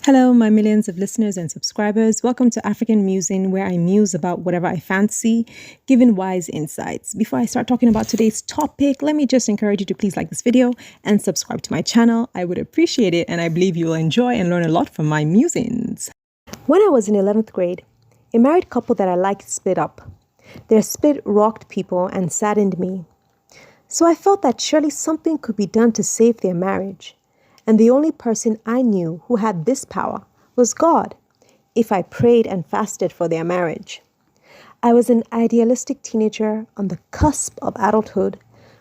Hello, my millions of listeners and subscribers. Welcome to African Musing, where I muse about whatever I fancy, giving wise insights. Before I start talking about today's topic, let me just encourage you to please like this video and subscribe to my channel. I would appreciate it, and I believe you will enjoy and learn a lot from my musings. When I was in 11th grade, a married couple that I liked split up. Their split rocked people and saddened me. So I felt that surely something could be done to save their marriage. And the only person I knew who had this power was God, if I prayed and fasted for their marriage. I was an idealistic teenager on the cusp of adulthood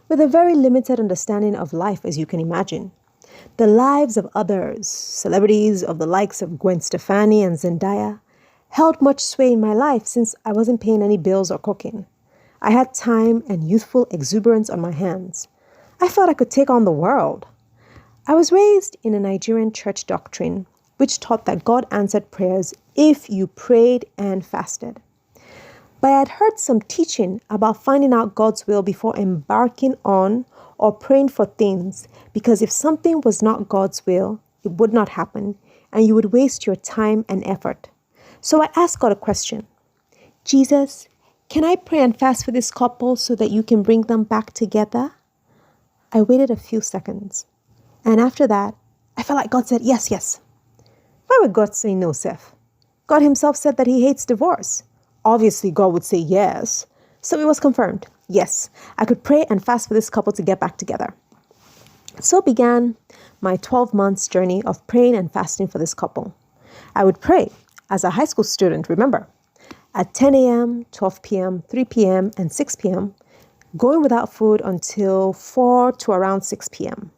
with a very limited understanding of life, as you can imagine. The lives of others, celebrities of the likes of Gwen Stefani and Zendaya, held much sway in my life since I wasn't paying any bills or cooking. I had time and youthful exuberance on my hands. I thought I could take on the world. I was raised in a Nigerian church doctrine, which taught that God answered prayers if you prayed and fasted. But I had heard some teaching about finding out God's will before embarking on or praying for things, because if something was not God's will, it would not happen, and you would waste your time and effort. So I asked God a question. Jesus, can I pray and fast for this couple so that you can bring them back together? I waited a few seconds. And after that, I felt like God said, yes. Why would God say no, Seth? God himself said that he hates divorce. Obviously, God would say yes. So it was confirmed. Yes, I could pray and fast for this couple to get back together. So began my 12 months journey of praying and fasting for this couple. I would pray as a high school student, remember, at 10 a.m., 12 p.m., 3 p.m., and 6 p.m., going without food until 4 to around 6 p.m.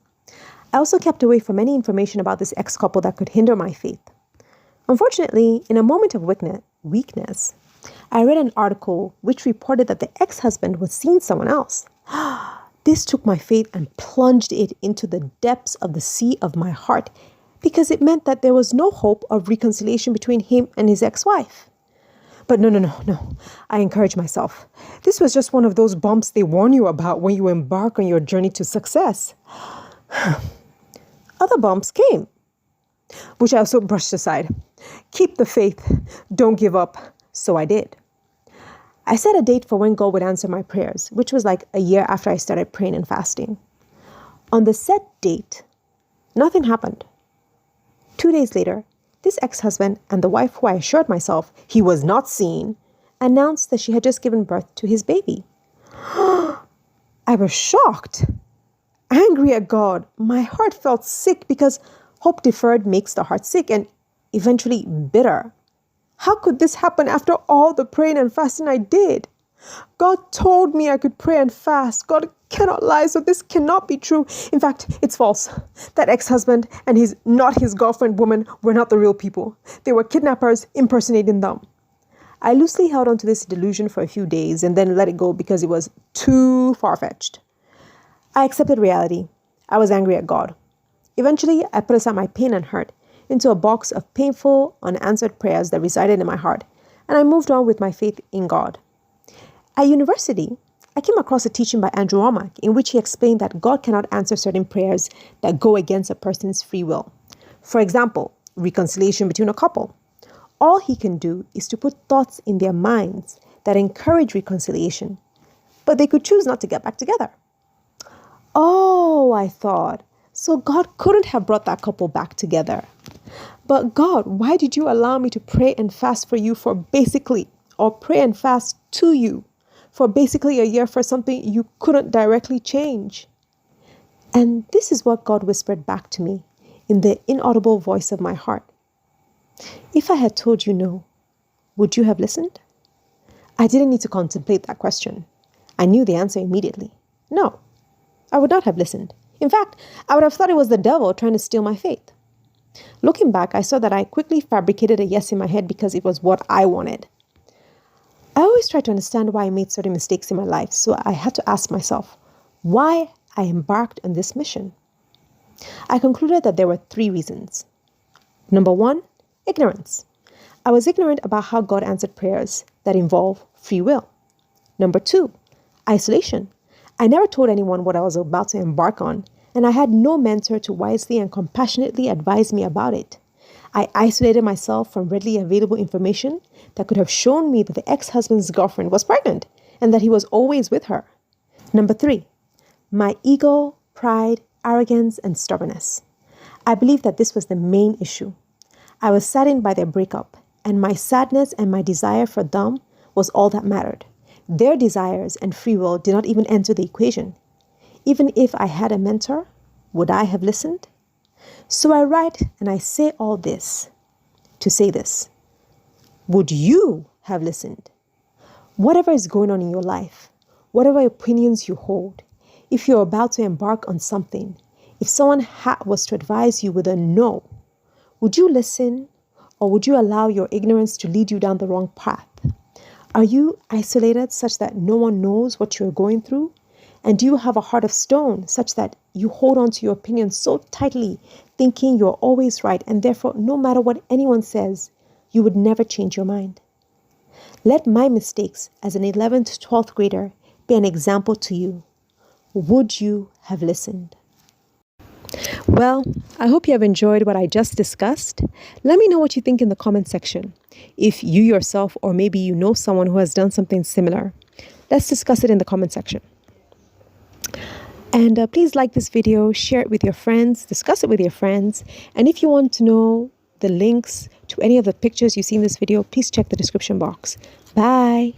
I also kept away from any information about this ex-couple that could hinder my faith. Unfortunately, in a moment of weakness, I read an article which reported that the ex-husband was seeing someone else. This took my faith and plunged it into the depths of the sea of my heart, because it meant that there was no hope of reconciliation between him and his ex-wife. But no. I encouraged myself. This was just one of those bumps they warn you about when you embark on your journey to success. Other bumps came, which I also brushed aside. Keep the faith. Don't give up. So I did. I set a date for when God would answer my prayers, which was like a year after I started praying and fasting. On the set date, nothing happened. 2 days later, this ex-husband and the wife who I assured myself he was not seeing announced that she had just given birth to his baby. I was shocked. Angry at God, my heart felt sick because hope deferred makes the heart sick and eventually bitter. How could this happen after all the praying and fasting I did? God told me I could pray and fast. God cannot lie, so this cannot be true. In fact, it's false. That ex-husband and his girlfriend woman were not the real people. They were kidnappers impersonating them. I loosely held on to this delusion for a few days and then let it go because it was too far-fetched. I accepted reality. I was angry at God. Eventually, I put aside my pain and hurt into a box of painful, unanswered prayers that resided in my heart, and I moved on with my faith in God. At university, I came across a teaching by Andrew Womack in which he explained that God cannot answer certain prayers that go against a person's free will. For example, reconciliation between a couple. All he can do is to put thoughts in their minds that encourage reconciliation, but they could choose not to get back together. Oh, I thought, so God couldn't have brought that couple back together. But God, why did you allow me to pray and fast for you pray and fast to you for basically a year for something you couldn't directly change? And this is what God whispered back to me in the inaudible voice of my heart. If I had told you no, would you have listened? I didn't need to contemplate that question. I knew the answer immediately. No. I would not have listened. In fact, I would have thought it was the devil trying to steal my faith. Looking back, I saw that I quickly fabricated a yes in my head because it was what I wanted. I always tried to understand why I made certain mistakes in my life, so I had to ask myself why I embarked on this mission. I concluded that there were 3 reasons. Number 1, ignorance. I was ignorant about how God answered prayers that involve free will. Number 2, isolation. I never told anyone what I was about to embark on, and I had no mentor to wisely and compassionately advise me about it. I isolated myself from readily available information that could have shown me that the ex-husband's girlfriend was pregnant and that he was always with her. Number 3, my ego, pride, arrogance, and stubbornness. I believe that this was the main issue. I was saddened by their breakup, and my sadness and my desire for them was all that mattered. Their desires and free will did not even enter the equation. Even if I had a mentor, would I have listened? So I write and I say all this to say this. Would you have listened? Whatever is going on in your life, whatever opinions you hold, if you're about to embark on something, if someone was to advise you with a no, would you listen, or would you allow your ignorance to lead you down the wrong path? Are you isolated such that no one knows what you're going through? And do you have a heart of stone such that you hold on to your opinion so tightly, thinking you're always right, and therefore no matter what anyone says, you would never change your mind? Let my mistakes as an 11th to 12th grader be an example to you. Would you have listened? Well, I hope you have enjoyed what I just discussed. Let me know what you think in the comment section. If you yourself or maybe you know someone who has done something similar, let's discuss it in the comment section. And please like this video, share it with your friends, discuss it with your friends. And if you want to know the links to any of the pictures you see in this video, please check the description box. Bye.